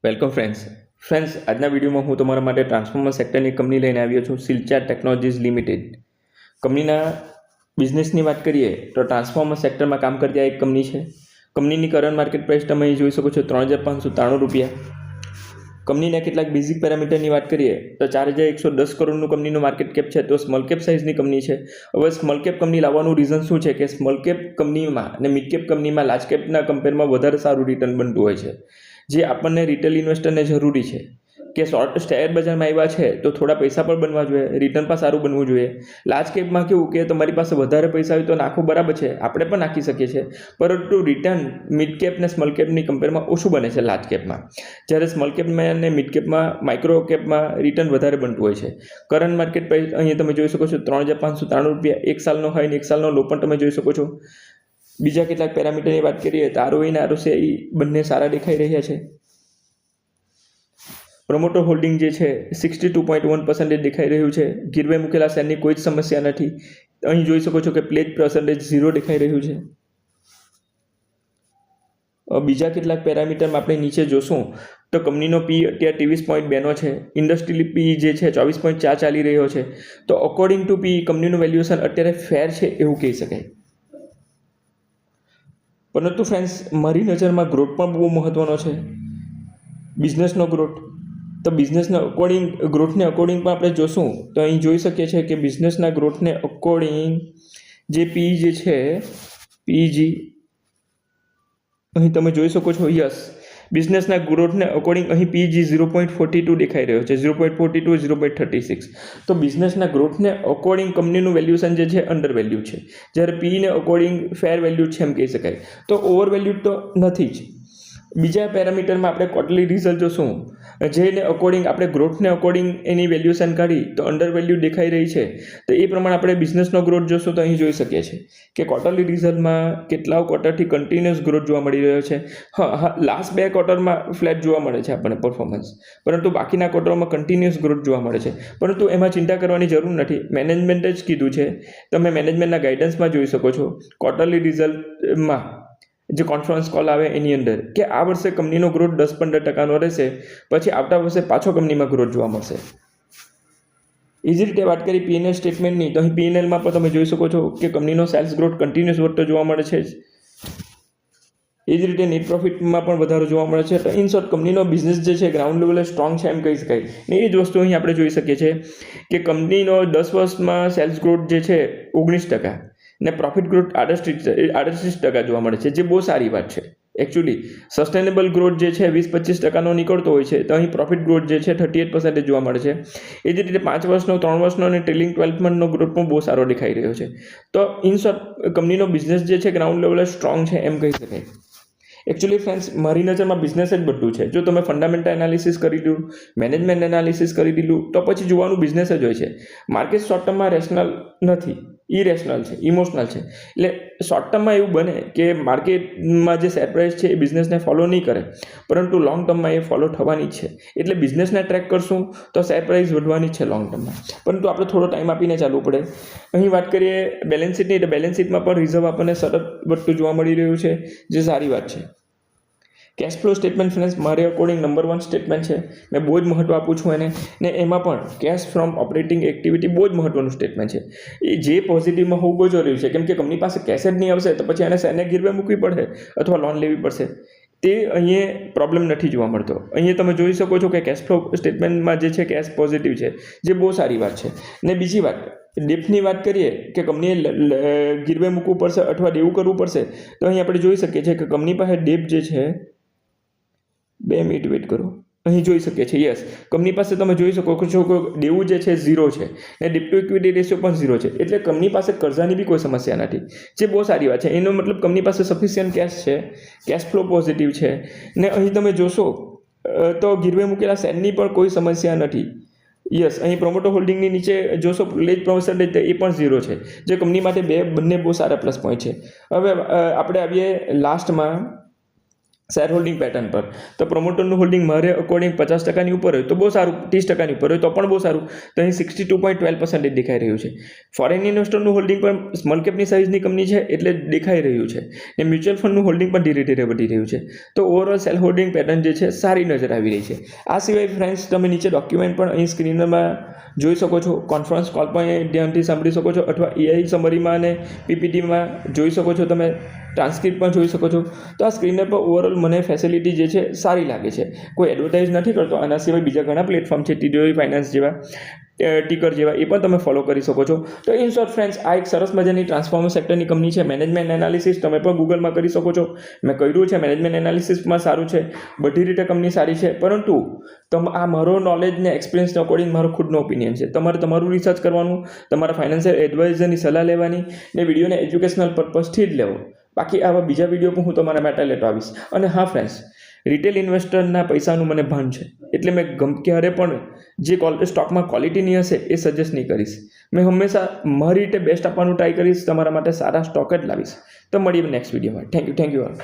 Welcome friends આજના વિડીયોમાં હું તમારા માટે ટ્રાન્સફોર્મર સેક્ટરની કંપની લઈને આવ્યો છું સિલ્ચા ટેકનોલોજીસ લિમિટેડ કંપનીના બિઝનેસની વાત કરીએ તો ટ્રાન્સફોર્મર સેક્ટરમાં કામ કરતી આ એક કંપની છે. કંપનીની કરંટ માર્કેટ પ્રાઇસ તમે અહીં જોઈ શકો છો 3,593 રૂપિયા. કંપનીના કેટલાક બેઝિક પેરામીટરની વાત કરીએ તો 4,110 કરોડનું કંપનીનું માર્કેટ કેપ છે. તો સ્મોલ કેપ સાઇઝની કંપની છે. હવે સ્મોલ કેપ કંપની લાવવાનું રીઝન શું છે કે સ્મોલ કેપ કંપનીમાં અને મિડ કેપ કંપનીમાં લાર્જ કેપના કમ્પેરમાં વધારે સારું રિટર્ન બનતું હોય છે, જે આપણને રિટેલ ઇન્વેસ્ટરને જરૂરી છે કે શોર્ટ શેર બજારમાં આવ્યા છે તો થોડા પૈસા પણ બનવા જોઈએ, રિટર્ન પણ સારું બનવું જોઈએ. લાર્જ કેપમાં કેવું કે તમારી પાસે વધારે પૈસા હોય તો નાખો બરાબર છે, આપણે પણ નાખી શકીએ છીએ, પરંતુ રિટર્ન મિડ કેપ ને સ્મોલ કેપની કમ્પેરમાં ઓછું બને છે લાર્જ કેપમાં, જ્યારે સ્મોલ કેપમાં અને મિડ કેપમાં માઇક્રો કેપમાં રિટર્ન વધારે બનતું હોય છે. કરંટ માર્કેટ પ્રાઇસ અહીં તમે જોઈ શકો છો 3,593 રૂપિયા. એક સાલનો હાઈ ને એક સાલનો લો પણ તમે જોઈ શકો છો. બીજા કેટલાક પેરામીટરની વાત કરીએ તો ROE અને ROCE બંને સારા દેખાઈ રહ્યા છે. પ્રમોટર હોલ્ડિંગ જે છે 62.1% દેખાઈ રહ્યું છે. ગીરવે મૂકેલા શેરની કોઈ જ સમસ્યા નથી. અહીં જોઈ શકો છો કે પ્લેજ પર્સન્ટેજ 0 દેખાઈ રહ્યું છે. બીજા કેટલાક પેરામીટરમાં આપણે નીચે જોશું તો કંપનીનો પી અત્યારે 23.2 છે. ઇન્ડસ્ટ્રીયલ પી જે છે 24.4 ચાલી રહ્યો છે. તો અકોર્ડિંગ ટુ પી કંપનીનું વેલ્યુએશન અત્યારે ફેર છે એવું કહી શકાય. પરંતુ ફ્રેન્ડ્સ, મારી નજરમાં ગ્રોથ પણ બહુ મહત્ત્વનો છે, બિઝનેસનો ગ્રોથ. તો બિઝનેસના ગ્રોથને અકોર્ડિંગ પણ આપણે જોશું તો અહીં જોઈ શકીએ છીએ કે બિઝનેસના ગ્રોથને અકોર્ડિંગ જે પી જે છે પીજી અહીં તમે જોઈ શકો છો. યસ, બિઝનેસના ગ્રોથને અકોર્ડિંગ અહીં પીજી 0.42 દેખાઈ રહ્યો છે, 0.42 0.36. તો બિઝનેસના ગ્રોથને અકોર્ડિંગ કંપનીનું વેલ્યુએશન જે છે અંડર વેલ્યુ છે, જ્યારે પીને અકોર્ડિંગ ફેર વેલ્યુ છે એમ કહી શકાય. તો ઓવર વેલ્યુ તો નથી જ. બીજા પેરામીટરમાં આપણે ક્વાર્ટરલી રિઝલ્ટ જોશું, જેને અકોર્ડિંગ આપણે ગ્રોથને અકોર્ડિંગ એની વેલ્યુએશન કાઢી તો અંડર વેલ્યુ દેખાઈ રહી છે. તો એ પ્રમાણે આપણે બિઝનેસનો ગ્રોથ જોશું તો અહીં જોઈ શકીએ છીએ કે ક્વાર્ટરલી રિઝલ્ટમાં કેટલા ક્વાર્ટરથી કન્ટિન્યુઅસ ગ્રોથ જોવા મળી રહ્યો છે. હા, લાસ્ટ 2 ક્વાર્ટરમાં ફ્લેટ જોવા મળે છે આપણને પરફોર્મન્સ, પરંતુ બાકીના ક્વાર્ટરમાં કન્ટિન્યુઅસ ગ્રોથ જોવા મળે છે. પરંતુ એમાં ચિંતા કરવાની જરૂર નથી, મેનેજમેન્ટે જ કીધું છે. તમે મેનેજમેન્ટના ગાઈડન્સમાં જોઈ શકો છો ક્વાર્ટરલી રિઝલ્ટમાં જે કોન્ફરન્સ કોલ આવે એની અંદર કે આ વર્ષે કંપનીનો ગ્રોથ 10-15% રહેશે, પછી આવતા વર્ષે પાછો કંપનીમાં ગ્રોથ જોવા મળશે. એ જ રીતે વાત કરી પીએનએલ સ્ટેટમેન્ટની તો અહીં પીએનએલમાં પણ તમે જોઈ શકો છો કે કંપનીનો સેલ્સ ગ્રોથ કન્ટિન્યુઅસ વધતો જોવા મળે છે. એ જ રીતે નેટ પ્રોફિટમાં પણ વધારો જોવા મળે છે. તો ઇન શોર્ટ કંપનીનો બિઝનેસ જે છે ગ્રાઉન્ડ લેવલે સ્ટ્રોંગ છે એમ કહી શકાય. ને એ જ વસ્તુ અહીં આપણે જોઈ શકીએ છીએ કે કંપનીનો 10 વર્ષમાં સેલ્સ ગ્રોથ જે છે 19% ને પ્રોફિટ ગ્રોથ 38% જોવા મળે છે, જે બહુ સારી વાત છે. એકચ્યુઅલી સસ્ટેનેબલ ગ્રોથ જે છે 20-25% નીકળતો હોય છે, તો અહીં પ્રોફિટ ગ્રોથ જે છે 38% જોવા મળે છે. એ જ રીતે 5 વર્ષનો, 3 વર્ષનો અને ટ્રેલિંગ 12 મંથનો ગ્રોથ પણ બહુ સારો દેખાઈ રહ્યો છે. તો ઇન શોર્ટ કંપનીનો બિઝનેસ જે છે ગ્રાઉન્ડ લેવલે સ્ટ્રોંગ છે એમ કહી શકાય. એકચ્યુઅલી ફ્રેન્ડ્સ, મારી નજરમાં બિઝનેસ જ બધું છે. જો તમે ફંડામેન્ટલ એનાલિસિસ કરી દીધું, મેનેજમેન્ટ એનાલિસિસ કરી દીધું, તો પછી જોવાનું બિઝનેસ જ હોય છે. માર્કેટ શોર્ટ ટર્મમાં રેશનલ નથી, ઇરેશનલ છે, ઇમોશનલ છે. એટલે શોર્ટ ટર્મમાં એવું બને કે માર્કેટમાં જે શેર પ્રાઇસ છે એ બિઝનેસને ફોલો નહીં કરે, પરંતુ લોંગ ટર્મમાં એ ફોલો થવાની જ છે. એટલે બિઝનેસને ટ્રેક કરશું તો શેર પ્રાઇસ વધવાની જ છે લોંગ ટર્મમાં, પરંતુ આપણે થોડો ટાઈમ આપીને ચાલવું પડે. અહીં વાત કરીએ બેલેન્સ શીટની, તો બેલેન્સ શીટમાં પણ રિઝર્વ આપણને સતત વધતું જોવા મળી રહ્યું છે, જે સારી વાત છે. કેશ ફ્લો સ્ટેટમેન્ટ ફ્રેન્ડ્સ મારે અકોર્ડિંગ નંબર 1 સ્ટેટમેન્ટ છે. મેં બહુ જ મહત્ત્વ આપું છું એને, ને એમાં પણ કેશ ફ્રોમ ઓપરેટિંગ એક્ટિવિટી બહુ જ મહત્ત્વનું સ્ટેટમેન્ટ છે. એ જે પોઝિટિવમાં હોવું બહુ જરૂરી છે, કેમ કે કંપની પાસે કેશ જ નહીં આવશે તો પછી એને શેરને ગીરવે મૂકવી પડશે અથવા લોન લેવી પડશે. તે અહીંયા પ્રોબ્લેમ નથી જોવા મળતો. અહીંયા તમે જોઈ શકો છો કે કેશ ફ્લો સ્ટેટમેન્ટમાં જે છે કેશ પોઝિટિવ છે, જે બહુ સારી વાત છે. ને બીજી વાત, ડેપ્ટની વાત કરીએ કે કંપનીએ ગીરવે મૂકવું પડશે અથવા દેવું કરવું પડશે, તો અહીં આપણે જોઈ શકીએ છીએ કે કંપની પાસે ડેપ જે છે 2 મિનિટ વેઇટ કરો, અહીં જોઈ શકીએ છીએ. યસ, કંપની પાસે તમે જોઈ શકો છો કે દેવું જે છે 0 છે ને ડેટ ટુ ઇક્વિટી રેશિયો પણ 0 છે. એટલે કંપની પાસે કર્જાની બી કોઈ સમસ્યા નથી, જે બહુ સારી વાત છે. એનો મતલબ કંપની પાસે સફિશિયન્ટ કેશ છે, કેશ ફ્લો પોઝિટિવ છે. ને અહીં તમે જોશો તો ગીરવે મૂકેલા શેરની પણ કોઈ સમસ્યા નથી. યસ, અહીં પ્રમોટર હોલ્ડિંગની નીચે જોશો પ્લેજ પર્સન્ટેજ એ પણ 0 છે, જે કંપની માટે બંને બહુ સારા પ્લસ પોઈન્ટ છે. હવે આપણે આવીએ લાસ્ટમાં શેર હોલ્ડિંગ પેટર્ન પર. તો પ્રમોટરનું હોલ્ડિંગ મારે અકોર્ડિંગ 50% ઉપર હોય તો બહુ સારું, 30% ઉપર હોય તો પણ બહુ સારું. તો અહીં 62.12% દેખાઈ રહ્યું છે. ફોરેન ઇન્વેસ્ટરનું હોલ્ડિંગ પણ સ્મોલ કેપની સાઇઝની કંપની છે એટલે દેખાઈ રહ્યું છે. ને મ્યુચ્યુઅલ ફંડનું હોલ્ડિંગ પણ ધીરે ધીરે વધી રહ્યું છે. તો ઓવરઓલ સેલ હોલ્ડિંગ પેટર્ન જે છે સારી નજર આવી રહી છે. આ સિવાય ફ્રેન્ડ્સ તમે નીચે ડોક્યુમેન્ટ પણ અહીં સ્ક્રીનમાં જોઈ શકો છો, કોન્ફરન્સ કોલ પણ ધ્યાનથી સાંભળી શકો છો, અથવા એઆઈ સમરીમાં અને પીપીટીમાં જોઈ શકો છો, તમે ટ્રાન્સક્રિપ્ટ પણ જોઈ શકો છો. તો આ સ્ક્રીન પર ઓવરઓલ મને ફેસિલિટી જે છે સારી લાગે છે. કોઈ એડવર્ટાઇઝ નથી કરતો. આના સિવાય બીજા ઘણા પ્લેટફોર્મ છે, ટીડીઓઈ ફાઇનાન્સ જેવા, ટીકર જેવા, એ પણ તમે ફોલો કરી શકો છો. તો ઇન શોર્ટ ફ્રેન્ડ્સ, આ એક સરસ મજાની ટ્રાન્સફોર્મર સેક્ટરની કંપની છે. મેનેજમેન્ટ એનાલિસિસ તમે પણ ગૂગલમાં કરી શકો છો. મેં કર્યું છે, મેનેજમેન્ટ એનાલિસિસમાં સારું છે, બધી રીતે કંપની સારી છે. પરંતુ આ મારો નોલેજ ને એક્સપિરિયન્સને અકોર્ડિંગ મારો ખુદનો ઓપિનિયન છે. તમારે તમારું રિસર્ચ કરવાનું, તમારા ફાઇનાન્શિયલ એડવાઇઝરની સલાહ લેવાની, ને વિડીયોને એજ્યુકેશનલ પર્પઝથી જ લેવો. બાકી આવા બીજા વિડીયો પણ હું તમારા માટે લેતો આવીશ. અને હા ફ્રેન્ડ્સ, રિટેલ ઇન્વેસ્ટરના પૈસાનું મને ભાન છે, એટલે મેં ક્યારે પણ જે સ્ટોકમાં ક્વોલિટીની હશે એ સજેસ્ટ નહીં કરીશ. મેં હંમેશા મારી રીતે બેસ્ટ આપવાનું ટ્રાય કરીશ, તમારા માટે સારા સ્ટોક જ લાવીશ. તો મળીએ નેક્સ્ટ વિડીયોમાં. Thank you all.